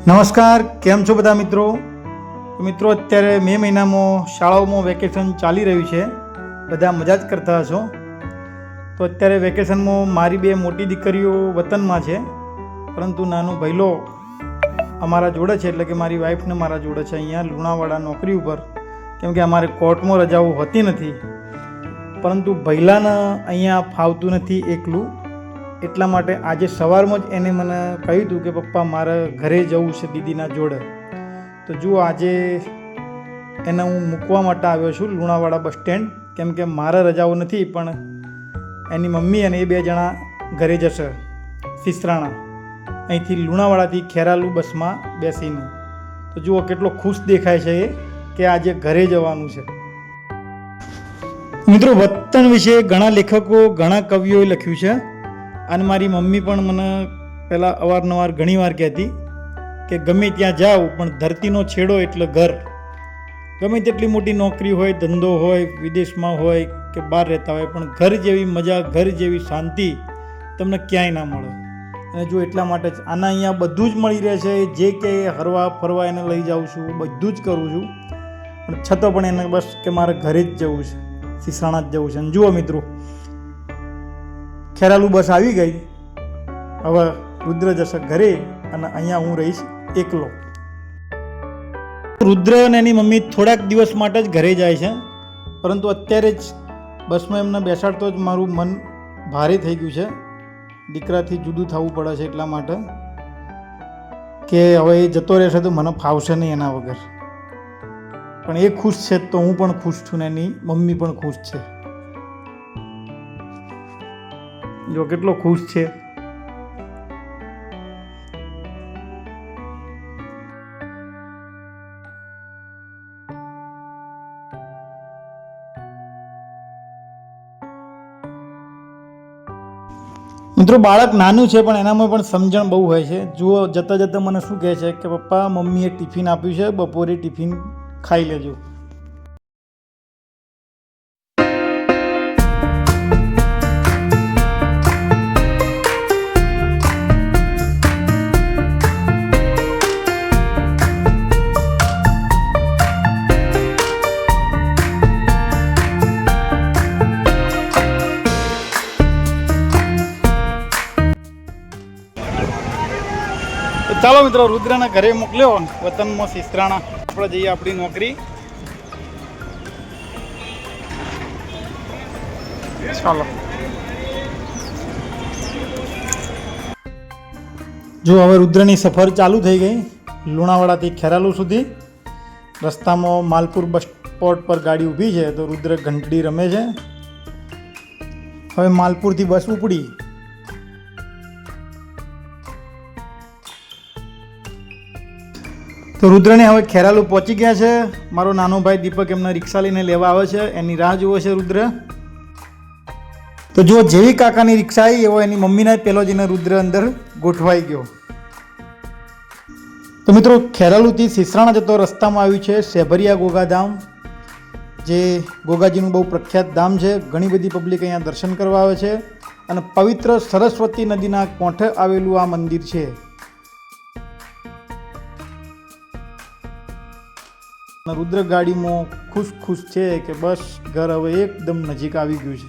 નમસ્કાર, કેમ છો બધા મિત્રો? મિત્રો અત્યારે મે મહિનામાં શાળાઓમાં વેકેશન ચાલી રહ્યું છે. બધા મજા જ કરતા હશો. તો અત્યારે વેકેશનમાં મારી બે મોટી દીકરીઓ વતનમાં છે, પરંતુ નાનો ભૈલો અમારા જોડે છે, એટલે કે મારી વાઈફને મારા જોડે છે અહીંયા લુણાવાડા નોકરી ઉપર, કેમ કે અમારે કોર્ટમાં રજાઓ હોતી નથી. પરંતુ ભૈલાને અહીંયા ફાવતું નથી એકલું, એટલા માટે આજે સવારમાં જ એને મને કહ્યું હતું કે પપ્પા મારે ઘરે જવું છે દીદીના જોડે. તો જુઓ આજે એને હું મૂકવા માટે આવ્યો છું લુણાવાડા બસ સ્ટેન્ડ, કેમ કે મારે રજાઓ નથી, પણ એની મમ્મી અને એ બે જણા ઘરે જશે સિસરાણા, અહીંથી લુણાવાડાથી ખેરાલુ બસમાં બેસીને. તો જુઓ કેટલો ખુશ દેખાય છે એ કે આજે ઘરે જવાનું છે. મિત્રો, વતન વિશે ઘણા લેખકો ઘણા કવિઓએ લખ્યું છે, અને મારી મમ્મી પણ મને પહેલાં અવારનવાર ઘણીવાર કહેતી કે ગમે ત્યાં જાઓ પણ ધરતીનો છેડો એટલે ઘર. ગમે તેટલી મોટી નોકરી હોય, ધંધો હોય, વિદેશમાં હોય કે બહાર રહેતા હોય, પણ ઘર જેવી મજા, ઘર જેવી શાંતિ તમને ક્યાંય ના મળે. અને જો એટલા માટે જ આના અહીંયા બધું જ મળી રહે છે. જે કે હરવા ફરવા એને લઈ જાઉં છું, બધું જ કરું છું, પણ છતાં પણ એને બસ કે મારે ઘરે જ જવું છે, સિસરાણા જ જવું છે. અને જુઓ મિત્રો, ખેરાલુ બસ આવી ગઈ. હવે રુદ્ર જશે ઘરે અને અહીંયા હું રહીશ એકલો. રુદ્ર અને એની મમ્મી થોડાક દિવસ માટે જ ઘરે જાય છે, પરંતુ અત્યારે જ બસમાં એમને બેસાડતો જ મારું મન ભારે થઈ ગયું છે. દીકરાથી જુદું થવું પડે છે એટલા માટે કે હવે એ જતો રહેશે તો મને ફાવશે નહીં એના વગર. પણ એ ખુશ છે તો હું પણ ખુશ છું ને એની મમ્મી પણ ખુશ છે. જો કેટલો ખુશ છે. મિત્રો, બાળક નાનું છે પણ એનામાં પણ સમજણ બહુ હોય છે. જુઓ જતાં જતાં મને શું કહે છે કે પપ્પા મમ્મીએ ટિફિન આપ્યું છે, બપોરે ટિફિન ખાઈ લેજો. ચાલો મિત્રો, રુદ્રને ઘરે મોકલ્યો વતનમાં સિસરાણા. આપણે જઈએ આપણી નોકરી. ચાલો. જો હવે રુદ્રની સફર ચાલુ થઈ ગઈ લુણાવાડાથી ખેરાલુ સુધી. રસ્તામાં માલપુર બસ સ્પોટ પર ગાડી ઊભી છે, તો રુદ્ર ઘંટડી રમે છે. હવે માલપુરથી બસ ઉપડી. તો રુદ્રને હવે ખેરાલુ પહોંચી ગયા છે. મારો નાનો ભાઈ દીપક એમને રિક્ષા લઈને લેવા આવે છે, એની રાહ જુએ છે રુદ્ર. તો જો જેવી કાકાની રિક્ષા આવી એવો એની મમ્મીના પહેલો જઈને રુદ્ર અંદર ગોઠવાઈ ગયો. તો મિત્રો, ખેરાલુથી સિસરાણા જતો રસ્તામાં આવ્યું છે શેભરિયા ગોગાધામ, જે ગોગાજીનું બહુ પ્રખ્યાત ધામ છે. ઘણી બધી પબ્લિક અહીંયા દર્શન કરવા આવે છે, અને પવિત્ર સરસ્વતી નદીના કોંઠે આવેલું આ મંદિર છે. રુદ્ર ગાડીમાં ખુશ છે કે બસ ઘર હવે એકદમ નજીક આવી ગયું છે.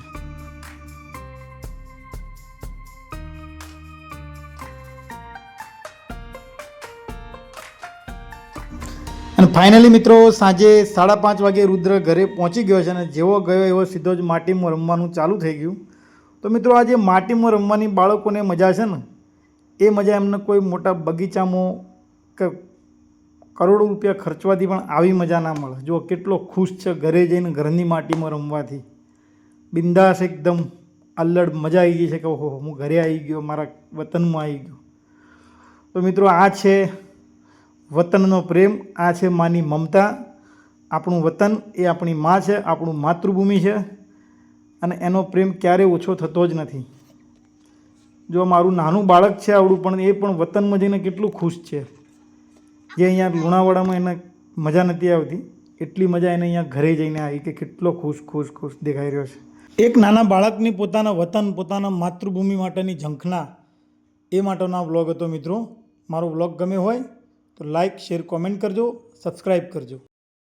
અને ફાઇનલી મિત્રો, સાંજે 5:30 વાગે રુદ્ર ઘરે પહોંચી ગયો છે, અને જેવો ગયો એવો સીધો જ માટીમાં રમવાનું ચાલુ થઈ ગયું. તો મિત્રો, આ જે માટીમાં રમવાની બાળકોને મજા છે ને, એ મજા એમને કોઈ મોટા બગીચામાં કે કરોડો રૂપિયા ખર્ચવાથી પણ આવી મજા ના મળે. જો કેટલો ખુશ છે ઘરે જઈને ઘરની માટીમાં રમવાથી. બિંદાસ એકદમ અલ્લડ મજા આવી ગઈ છે કે ઓહો હું ઘરે આવી ગયો, મારા વતનમાં આવી ગયો. તો મિત્રો, આ છે વતનનો પ્રેમ, આ છે માની મમતા. આપણું વતન એ આપણી માં છે, આપણું માતૃભૂમિ છે, અને એનો પ્રેમ ક્યારેય ઓછો થતો જ નથી. જો મારું નાનું બાળક છે આવડું, પણ એ પણ વતનમાં જઈને કેટલું ખુશ છે. જે અહીંયા લુણાવાડામાં એને મજા નથી આવતી, એટલી મજા એને અહીંયા ઘરે જઈને આવી કે કેટલો ખુશ દેખાઈ રહ્યો છે. એક નાના બાળકની પોતાના વતન, પોતાના માતૃભૂમિ માટેની ઝંખના, એ માટેનો આ વ્લોગ હતો મિત્રો. મારો વ્લોગ ગમે હોય તો લાઇક શેર કોમેન્ટ કરજો, સબસ્ક્રાઈબ કરજો.